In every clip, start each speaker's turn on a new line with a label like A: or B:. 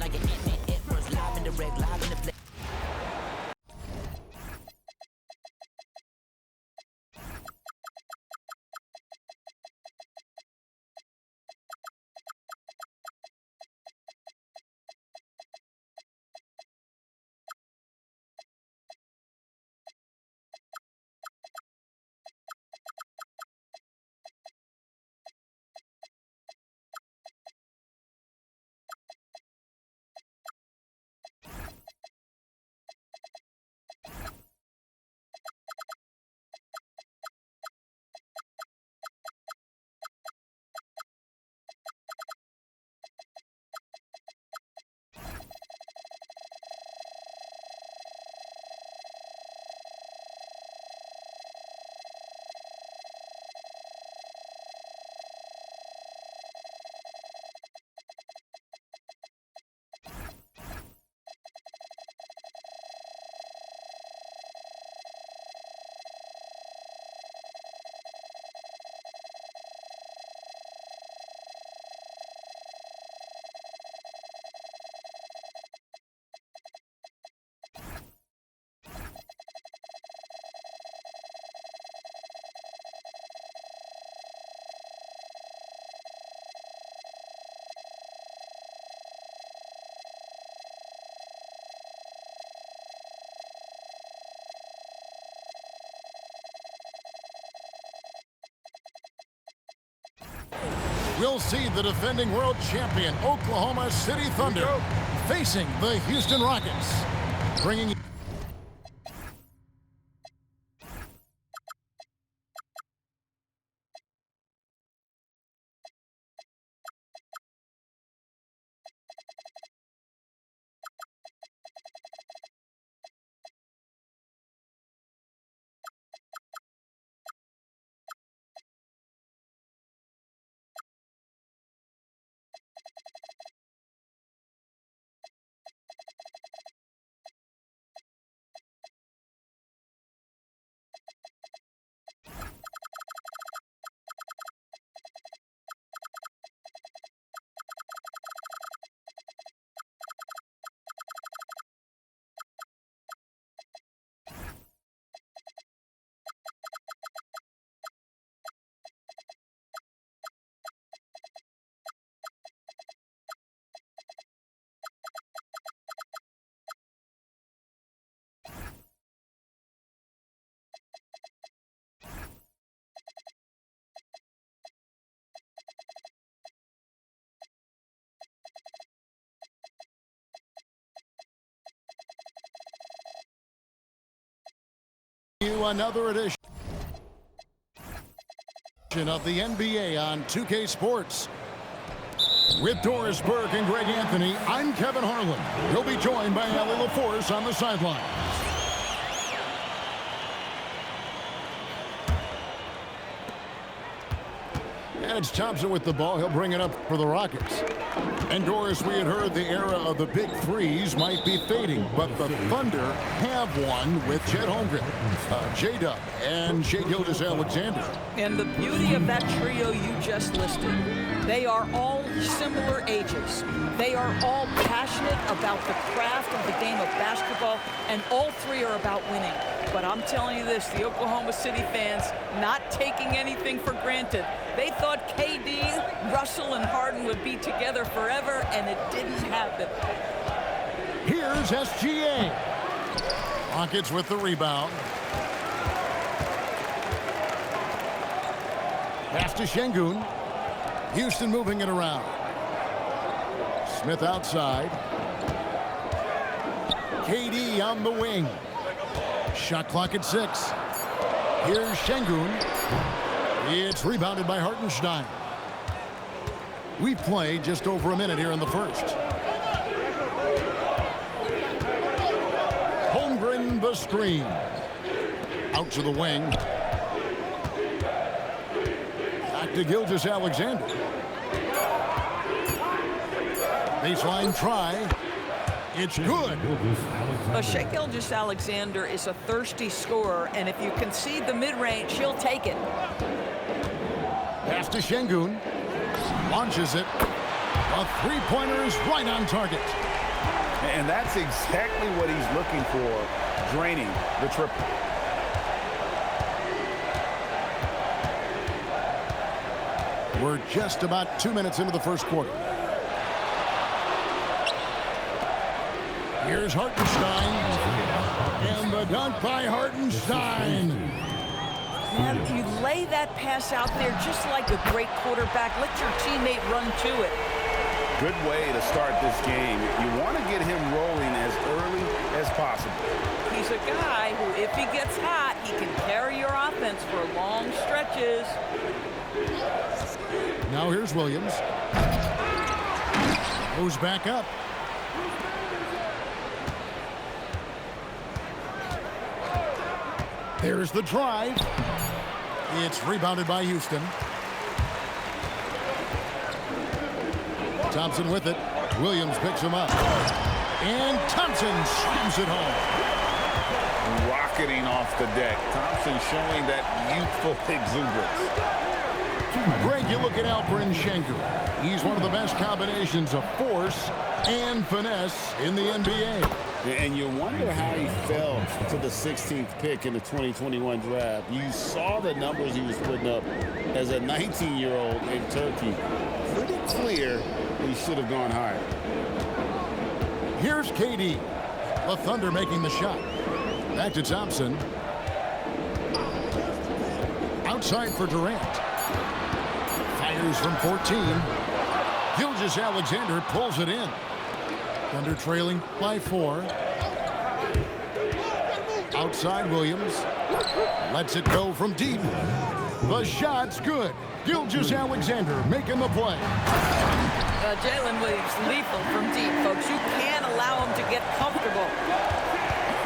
A: like an it first live in the red, live in the play.
B: We'll see the defending world champion Oklahoma City Thunder facing the Houston Rockets, bringing you another edition of the NBA on 2K Sports. With Doris Burke and Greg Anthony, I'm Kevin Harlan. You'll be joined by Allie LaForce on the sideline. And it's Thompson with the ball. He'll bring it up for the Rockets. And Doris, we had heard the era of the big threes might be fading, but the Thunder have one with Chet Holmgren, J-Dub, and Shai Gilgeous-Alexander.
C: And the beauty of that trio you just listed, they are all similar ages. They are all passionate about the craft of the game of basketball, and all three are about winning. But I'm telling you this, the Oklahoma City fans not taking anything for granted. They thought KD, Russell, and Harden would be together forever, and it didn't happen.
B: Here's SGA. Rockets with the rebound. Pass to Şengün. Houston moving it around. Smith outside. KD on the wing. Shot clock at 6. Here's Şengün. It's rebounded by Hartenstein. We play just over a minute here in the first. Holmgren the screen. Out to the wing. Back to Gilgeous-Alexander. Baseline try. It's good.
C: Shai Gilgeous-Alexander is a thirsty scorer, and if you concede the mid-range, he'll take it.
B: Pass to Şengün. Launches it. A three-pointer is right on target.
D: And that's exactly what he's looking for, draining the triple.
B: We're just about 2 minutes into the first quarter. Here's Hartenstein. And the dunk by Hartenstein.
C: And you lay that pass out there just like a great quarterback. Let your teammate run to it.
D: Good way to start this game. You want to get him rolling as early as possible.
C: He's a guy who, if he gets hot, he can carry your offense for long stretches.
B: Now here's Williams. Goes back up. There's the drive. It's rebounded by Houston. Thompson with it. Williams picks him up. And Thompson slams it home.
D: Rocketing off the deck. Thompson showing that youthful exuberance.
B: Greg, you look at Alperen Schenker. He's one of the best combinations of force and finesse in the NBA.
E: And you wonder how he fell to the 16th pick in the 2021 draft. You saw the numbers he was putting up as a 19-year-old in Turkey. Pretty clear he should have gone higher.
B: Here's KD. The Thunder making the shot. Back to Thompson. Outside for Durant. Fires from 14. Gilgeous-Alexander pulls it in. Thunder trailing by 4. Outside Williams. Lets it go from deep. The shot's good. Gilgeous-Alexander making the play.
C: Jalen Williams lethal from deep, folks. You can't allow him to get comfortable.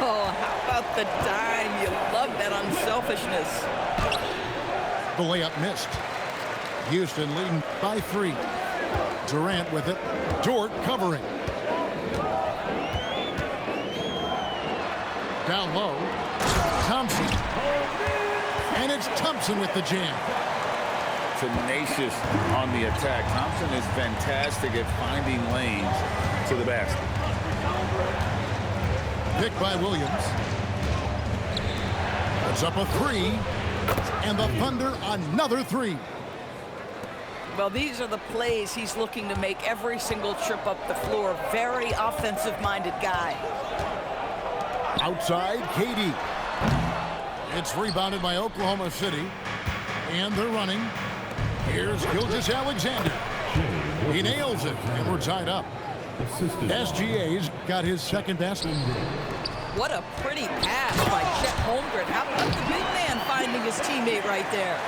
C: Oh, how about the dime? You love that unselfishness.
B: The layup missed. Houston leading by 3. Durant with it. Dort covering. Down low. Thompson. And it's Thompson with the jam.
D: Tenacious on the attack. Thompson is fantastic at finding lanes to the basket.
B: Picked by Williams. It's up a 3. And the Thunder another 3.
C: Well, these are the plays he's looking to make every single trip up the floor. Very offensive-minded guy.
B: Outside, KD. It's rebounded by Oklahoma City. And they're running. Here's Gilgeous-Alexander. He nails it, and we're tied up. SGA's got his second basket.
C: What a pretty pass by Chet Holmgren. How about the big man finding his teammate right there?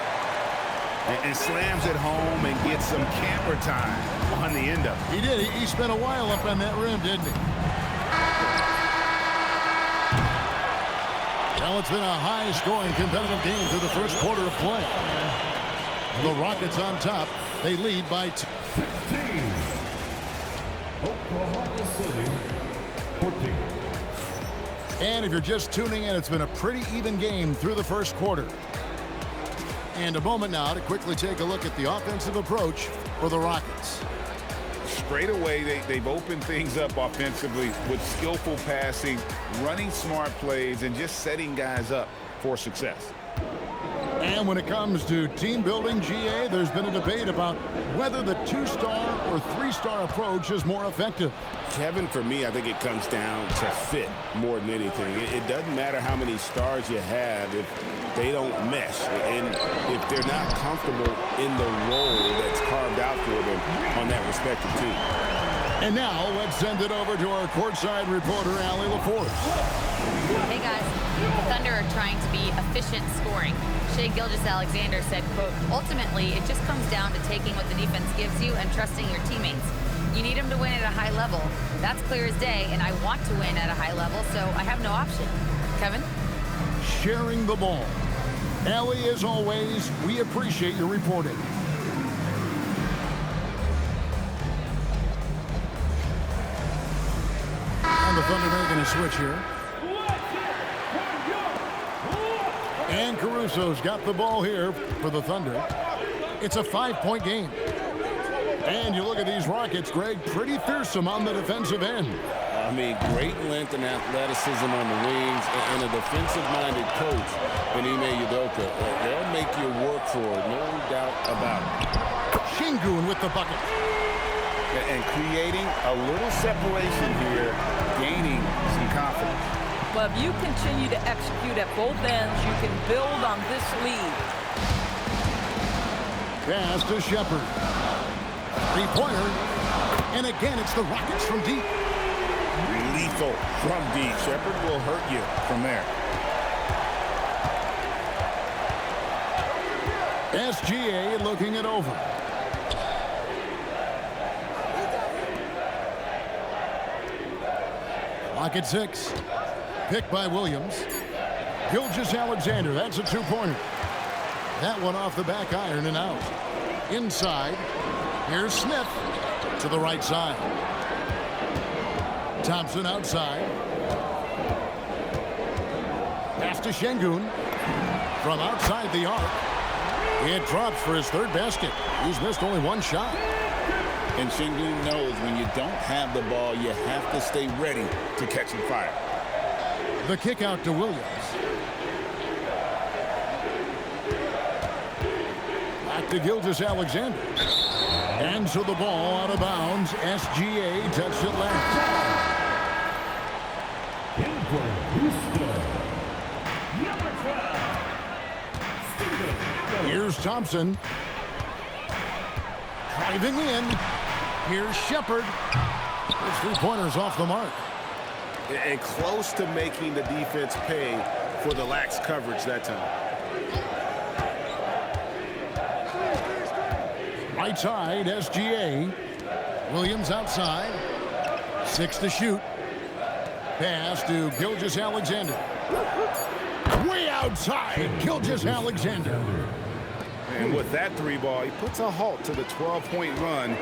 D: And slams it home and gets some camera time on the end of it.
B: He did. He spent a while up on that rim, didn't he? Well, it's been a high-scoring competitive game through the first quarter of play. The Rockets on top. They lead by 2.
F: 15. Oklahoma City, 14.
B: And if you're just tuning in, it's been a pretty even game through the first quarter. And a moment now to quickly take a look at the offensive approach for the Rockets.
D: Straight away, they've opened things up offensively with skillful passing, running smart plays, and just setting guys up for success.
B: And when it comes to team building, GA, there's been a debate about whether the 2-star or 3-star approach is more effective.
E: Kevin, for me, I think it comes down to fit more than anything. It doesn't matter how many stars you have if they don't mesh and if they're not comfortable in the role that's carved out for them on that respective team.
B: And now let's send it over to our courtside reporter, Allie LaForce.
G: Hey guys, the Thunder are trying to be efficient scoring. Shai Gilgeous-Alexander said, quote, ultimately, it just comes down to taking what the defense gives you and trusting your teammates. You need them to win at a high level. That's clear as day, and I want to win at a high level, so I have no option. Kevin?
B: Sharing the ball. Allie, as always, we appreciate your reporting. And the Thunder making a switch here. And Caruso's got the ball here for the Thunder. It's a 5-point game. And you look at these Rockets, Greg, pretty fearsome on the defensive end.
E: I mean, great length and athleticism on the wings, and a defensive-minded coach in Ime Udoka. They'll make you work for it, no doubt about it.
B: Sengun with the bucket.
D: And creating a little separation here, gaining some confidence.
C: Well, if you continue to execute at both ends, you can build on this lead.
B: Pass to Shepard. Three-pointer. And again, it's the Rockets from deep.
D: Lethal from deep. Shepard will hurt you from there.
B: SGA looking it over. Clock at 6. Picked by Williams. Gilgeous-Alexander, that's a two-pointer. That one off the back iron and out. Inside, here's Smith to the right side. Thompson outside. Pass to Sengun. From outside the arc. It drops for his third basket. He's missed only one shot.
D: And Sengun knows when you don't have the ball, you have to stay ready to catch and fire.
B: The kick out to Williams. Back to Gilgeous-Alexander. And so the ball out of bounds. SGA touched it last. Here's Thompson. Driving in. Here's Shepard. His three-pointers off the mark.
E: And close to making the defense pay for the lax coverage that time.
B: Right side, SGA. Williams outside. 6 to shoot. Pass to Gilgeous-Alexander. Way outside, Gilgeous-Alexander.
D: And with that three ball, he puts a halt to the 12-point run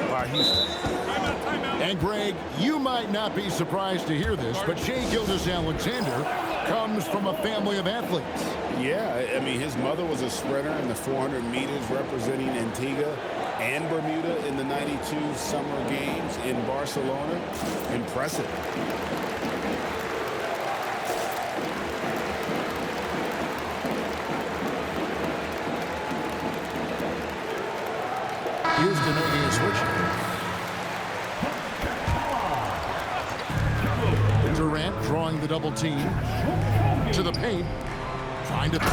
D: by Houston.
B: And Greg, you might not be surprised to hear this, but Shai Gilgeous-Alexander comes from a family of athletes.
E: Yeah, I mean, his mother was a sprinter in the 400 meters representing Antigua and Bermuda in the 92 Summer Games in Barcelona. Impressive.
B: Houston making a switch. Durant drawing the double team to the paint. Trying to...
D: And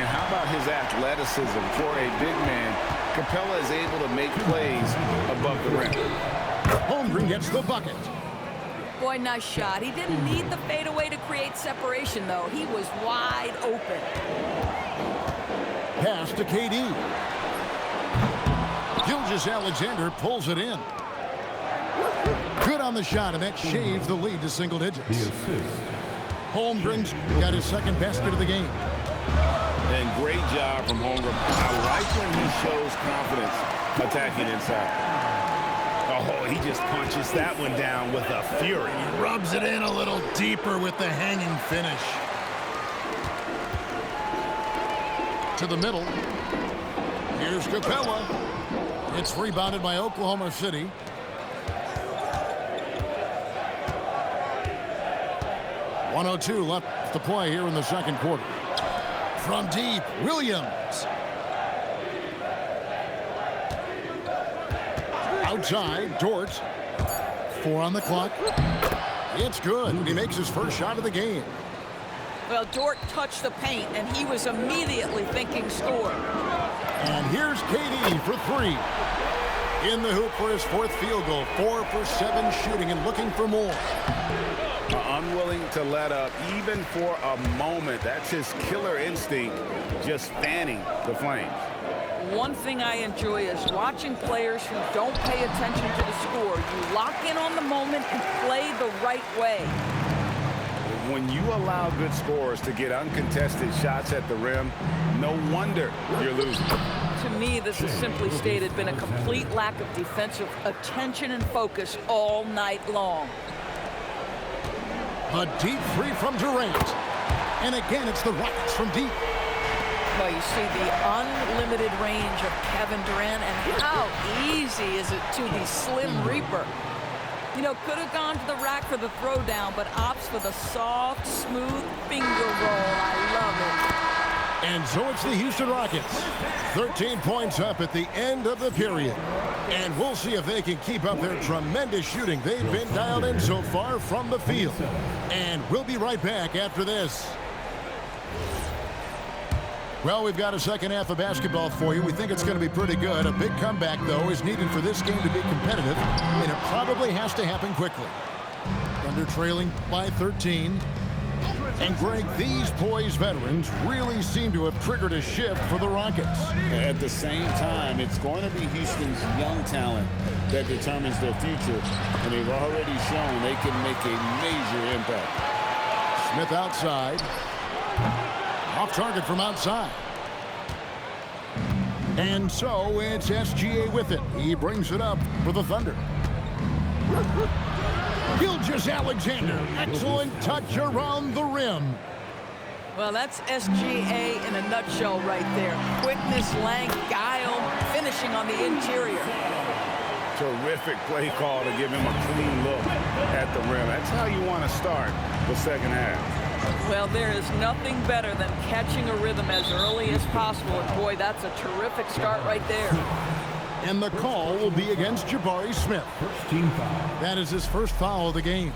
D: how about his athleticism for a big man? Capella is able to make plays above the rim.
B: Holmgren gets the bucket.
C: Boy, nice shot. He didn't need the fadeaway to create separation, though. He was wide open.
B: Pass to KD. Gilgeous-Alexander pulls it in. Good on the shot, and that shaves the lead to single digits. Holmgren's got his second basket of the game.
E: And great job from Holmgren. I like when he shows confidence attacking inside.
D: Oh, he just punches that one down with a fury.
B: He rubs it in a little deeper with the hanging finish. To the middle. Here's Capella. It's rebounded by Oklahoma City. .102 left to play here in the second quarter. From deep, Williams. Outside, Dort. 4 on the clock. It's good. He makes his first shot of the game.
C: Well, Dort touched the paint, and he was immediately thinking score.
B: And here's KD for 3. In the hoop for his fourth field goal. 4 for 7 shooting and looking for more.
D: Unwilling to let up even for a moment. That's his killer instinct, just fanning the flames.
C: One thing I enjoy is watching players who don't pay attention to the score. You lock in on the moment and play the right way.
D: When you allow good scorers to get uncontested shots at the rim, no wonder you're losing.
C: To me, this has simply stated been a complete lack of defensive attention and focus all night long.
B: A deep three from Durant. And again, it's the Rockets from deep.
C: Well, you see the unlimited range of Kevin Durant, and how easy is it to the Slim Reaper. You know, could have gone to the rack for the throwdown, but opts for the soft, smooth finger roll. I love it.
B: And so it's the Houston Rockets. 13 points up at the end of the period. And we'll see if they can keep up their tremendous shooting they've been dialed in so far from the field. And we'll be right back after this. Well, we've got a second half of basketball for you. We think it's going to be pretty good. A big comeback, though, is needed for this game to be competitive, and it probably has to happen quickly. Thunder trailing by 13. And, Greg, these poised veterans really seem to have triggered a shift for the Rockets.
E: At the same time, it's going to be Houston's young talent that determines their future, and they've already shown they can make a major impact.
B: Smith outside. Off target from outside. And so it's SGA with it. He brings it up for the Thunder. Gilgeous-Alexander. Excellent touch around the rim.
C: Well, that's SGA in a nutshell right there. Quickness, length, guile, finishing on the interior.
E: Terrific play call to give him a clean look at the rim. That's how you want to start the second half.
C: Well, there is nothing better than catching a rhythm as early as possible. And boy, that's a terrific start right there.
B: And the call will be against Jabari Smith. That is his first foul of the game.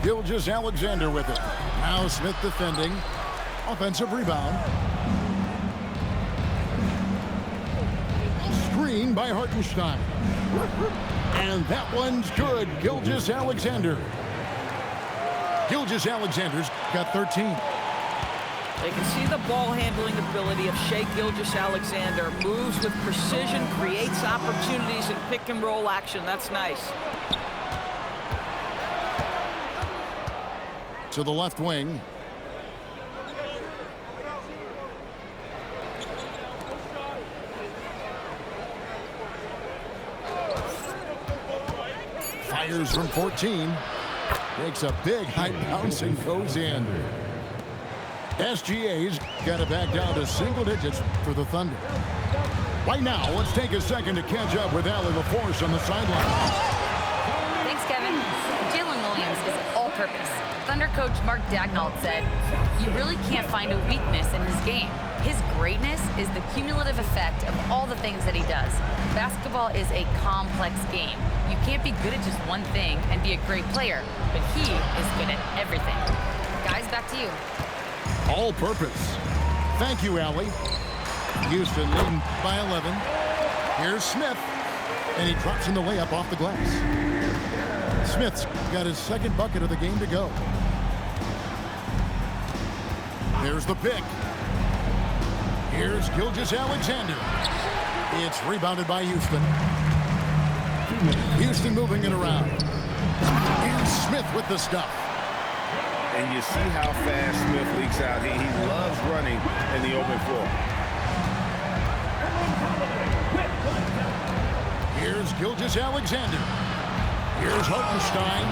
B: Gilgeous-Alexander with it. Now Smith defending. Offensive rebound. Screen by Hartenstein. And that one's good. Gilgeous-Alexander. Gilgeous-Alexander's got 13.
C: They can see the ball handling ability of Shai Gilgeous-Alexander. Moves with precision, creates opportunities in pick and roll action. That's nice.
B: To the left wing. Fires from 14. Makes a big high bounce and goes in. SGA's got it back down to single digits for the Thunder. Right now, let's take a second to catch up with Allie LaForce on the sideline.
G: Thanks, Kevin. Jalen Williams is all-purpose. Thunder coach Mark Daigneault said, "You really can't find a weakness in his game. His greatness is the cumulative effect of all the things that he does. Basketball is a complex game. You can't be good at just one thing and be a great player, but he is good at everything." Guys, back to you.
B: All purpose. Thank you, Allie. Houston leading by 11. Here's Smith. And he drops in the layup off the glass. Smith's got his second bucket of the game to go. There's the pick. Here's Gilgeous-Alexander. It's rebounded by Houston. Houston moving it around. Here's Smith with the stuff.
E: And you see how fast Smith leaks out. He loves running in the open floor.
B: Here's Gilgeous-Alexander. Here's Hartenstein.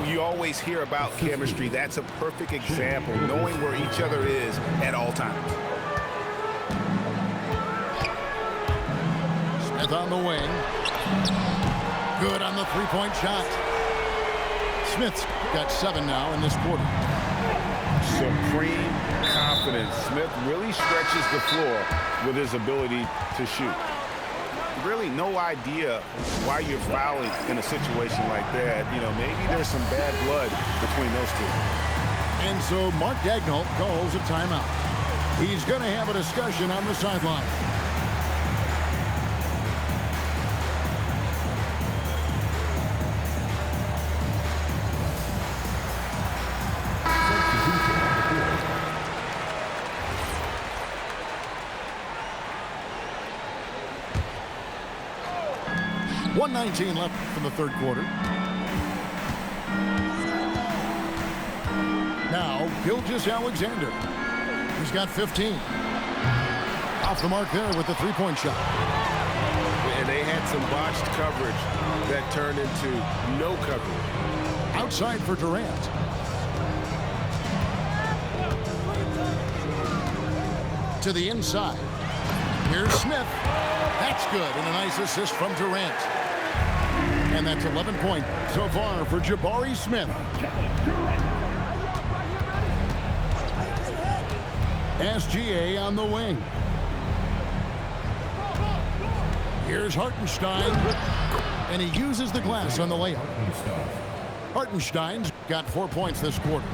E: You always hear about chemistry. That's a perfect example, knowing where each other is at all times.
B: Smith on the wing. Good on the three-point shot. Smith's got 7 now in this quarter.
E: Supreme confidence. Smith really stretches the floor with his ability to shoot. Really no idea why you're fouling in a situation like that. You know, maybe there's some bad blood between those two.
B: And so Mark Daigneault calls a timeout. He's going to have a discussion on the sideline. .119 left from the third quarter. Now, Gilgeous-Alexander. He's got 15. Off the mark there with the three-point shot.
E: And they had some botched coverage that turned into no coverage.
B: Outside for Durant. to the inside. Here's Smith. That's good, and a nice assist from Durant. And that's 11 points so far for Jabari Smith. SGA on the wing. Here's Hartenstein, and he uses the glass on the layup. Hartenstein's got 4 points this quarter.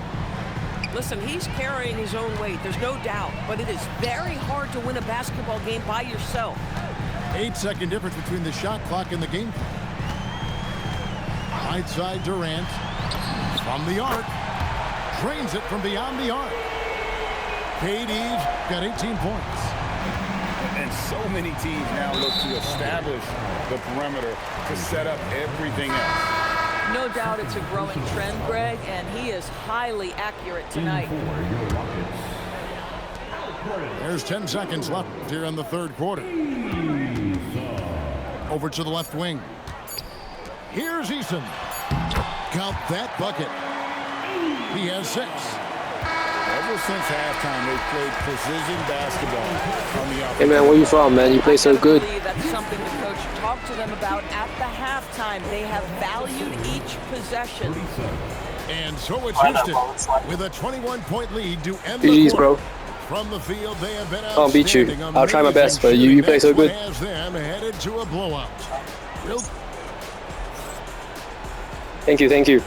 C: Listen, he's carrying his own weight, there's no doubt, but it is very hard to win a basketball game by yourself.
B: 8-second difference between the shot clock and the game clock. Right side Durant from the arc, drains it from beyond the arc. KD's got 18 points.
D: And so many teams now look to establish the perimeter to set up everything else.
C: No doubt it's a growing trend, Greg, and he is highly accurate tonight.
B: There's 10 seconds left here in the third quarter. Over to the left wing. Here's Eason. Count that bucket. He has 6.
D: Ever since halftime, they've played precision basketball on the offense.
H: Hey man, where you from, man? You play so good.
C: That's something the coach talked to them about at the halftime. They have valued each possession.
B: And so it's Houston with a 21-point lead to end the
H: GG's,
B: quarter.
H: bro.
B: From the field, they have been
H: I'll beat you.
B: outstanding.
H: I'll try my best, but
B: Amazing
H: you play so
B: shooting.
H: good.
B: That's what has them headed to a blowout.
H: Thank you, thank you.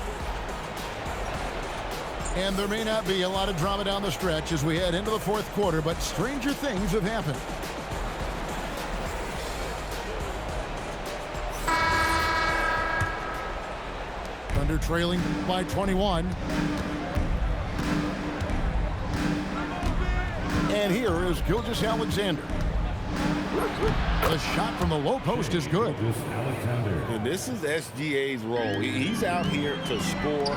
B: And there may not be a lot of drama down the stretch as we head into the fourth quarter, but stranger things have happened. Thunder trailing by 21. And here is Gilgeous-Alexander. The shot from the low post is good.
D: And this is SGA's role. He's out here to score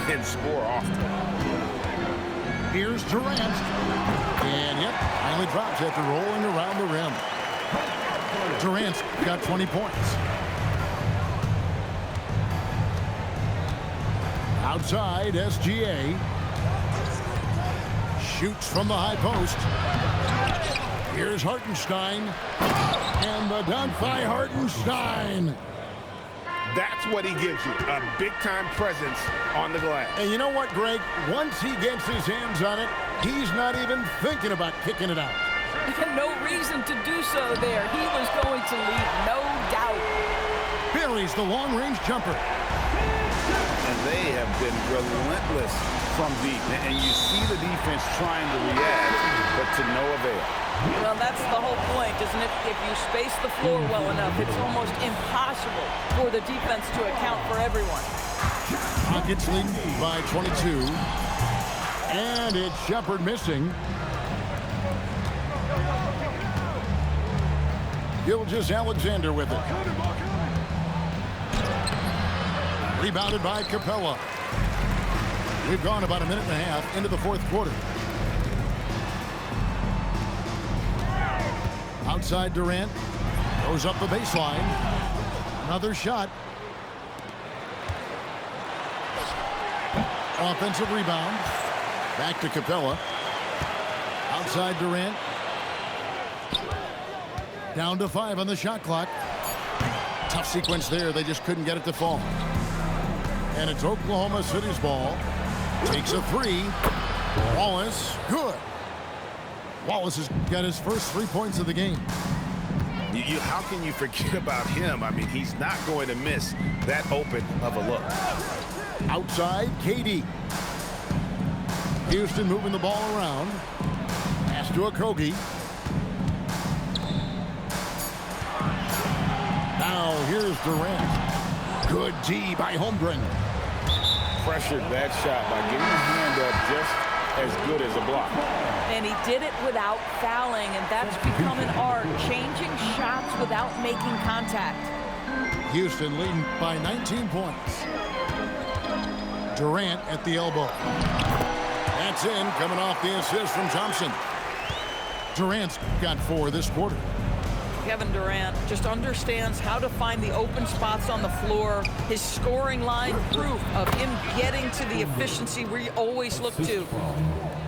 D: and score often.
B: Here's Durant. And yep, finally drops after rolling around the rim. Durant's got 20 points. Outside, SGA. Shoots from the high post. Here's Hartenstein. And the dunk by Hartenstein.
D: That's what he gives you, a big-time presence on the glass.
B: And you know what, Greg? Once he gets his hands on it, he's not even thinking about kicking it out.
C: No reason to do so there. He was going to lead, no doubt.
B: Buries the long-range jumper.
D: And they have been relentless from deep. And you see the defense trying to react, but to no avail.
C: Well, that's the whole point, isn't it? If you space the floor well enough, it's almost impossible for the defense to account for everyone.
B: Rockets lead by 22. And it's Shepard missing. Gilgeous-Alexander with it. Rebounded by Capella. We've gone about a minute and a half into the fourth quarter. Outside Durant. Goes up the baseline. Another shot. Offensive rebound. Back to Capella. Outside Durant. Down to 5 on the shot clock. Tough sequence there. They just couldn't get it to fall. And it's Oklahoma City's ball. Takes a 3. Wallace. Good. Wallace has got his first 3 points of the game.
D: How can you forget about him? I mean, he's not going to miss that open of a look.
B: Outside, KD. Houston moving the ball around. Pass to Okogie. Now here's Durant. Good D by Holmgren.
D: Pressured that shot by getting his hand up just as good as a block.
C: And he did it without fouling, and that's become an art, changing shots without making contact.
B: Houston leading by 19 points. Durant at the elbow. That's in, coming off the assist from Thompson. Durant's got 4 this quarter.
C: Kevin Durant just understands how to find the open spots on the floor. His scoring line, proof of him getting to the efficiency we always look to.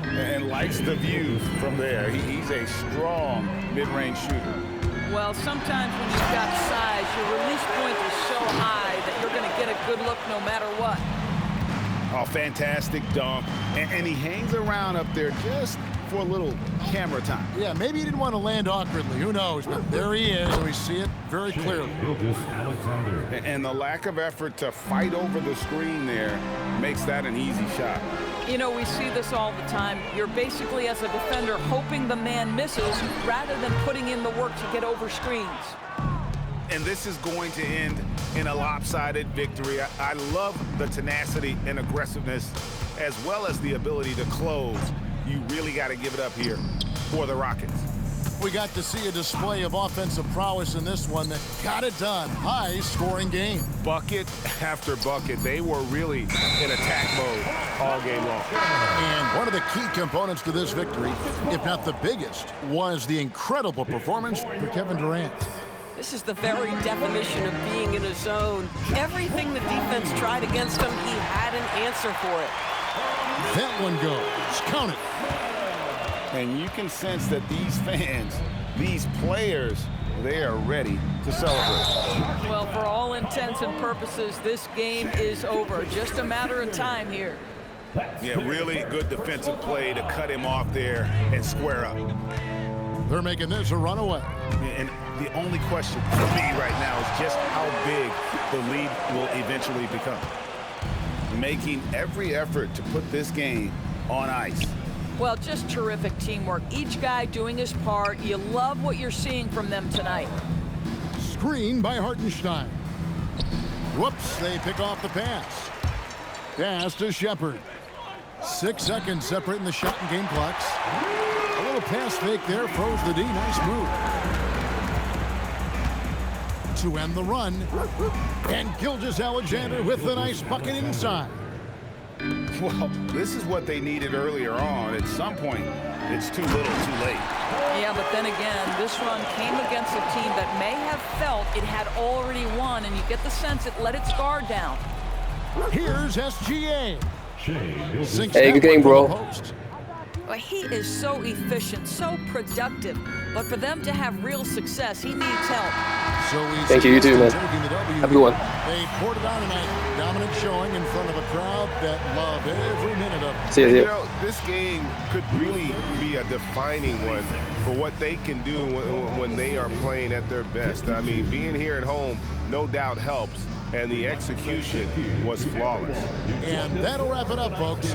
D: and likes the view from there. He's a strong mid-range shooter.
C: Well, sometimes when you've got size, your release point is so high that you're going to get a good look no matter what.
D: Oh, fantastic dunk. And he hangs around up there just for a little camera time.
B: Yeah, maybe he didn't want to land awkwardly. Who knows? But there he is, and we see it very clearly.
F: Gilgeous-Alexander.
D: And the lack of effort to fight over the screen there makes that an easy shot.
C: You know, we see this all the time. You're basically, as a defender, hoping the man misses rather than putting in the work to get over screens.
D: And this is going to end in a lopsided victory. I love the tenacity and aggressiveness as well as the ability to close. You really got to give it up here for the Rockets.
B: We got to see a display of offensive prowess in this one that got it done. High-scoring game.
E: Bucket after bucket. They were really in attack mode all game long.
B: And one of the key components to this victory, if not the biggest, was the incredible performance for Kevin Durant.
I: This is the very definition of being in a zone. Everything the defense tried against him, he had an answer for it.
B: That one goes. Count it.
D: And you can sense that these fans, these players, they are ready to celebrate.
C: Well, for all intents and purposes, this game is over. Just a matter of time here.
D: Yeah, really good defensive play to cut him off there and square up.
B: They're making this a runaway.
D: And the only question for me right now is just how big the lead will eventually become. Making every effort to put this game on ice.
C: Well, just terrific teamwork. Each guy doing his part. You love what you're seeing from them tonight.
B: Screen by Hartenstein. Whoops, they pick off the pass. Pass to Shepard. 6 seconds separating the shot and game clocks. A little pass fake there, froze the D. Nice move. To end the run. And Gilgeous-Alexander with the nice bucket inside.
D: Well, this is what they needed earlier on. At some point, it's too little, too late.
C: Yeah, but then again, this run came against a team that may have felt it had already won, and you get the sense it let its guard down.
B: Here's SGA. Sinks
H: Hey,
B: that
H: good game,
B: one
H: bro.
B: to the post.
C: Well, he is so efficient, so productive. But for them to have real success, he needs help.
B: So easy.
H: Thank you, you too, man.
B: Taking the W.
H: Have a good one.
B: They poured it on tonight. Dominant showing in front of a crowd that loved every minute of it.
H: See you.
E: You know, this game could really be a defining one for what they can do when they are playing at their best. I mean, being here at home no doubt helps, and the execution was flawless.
B: And that'll wrap it up, folks.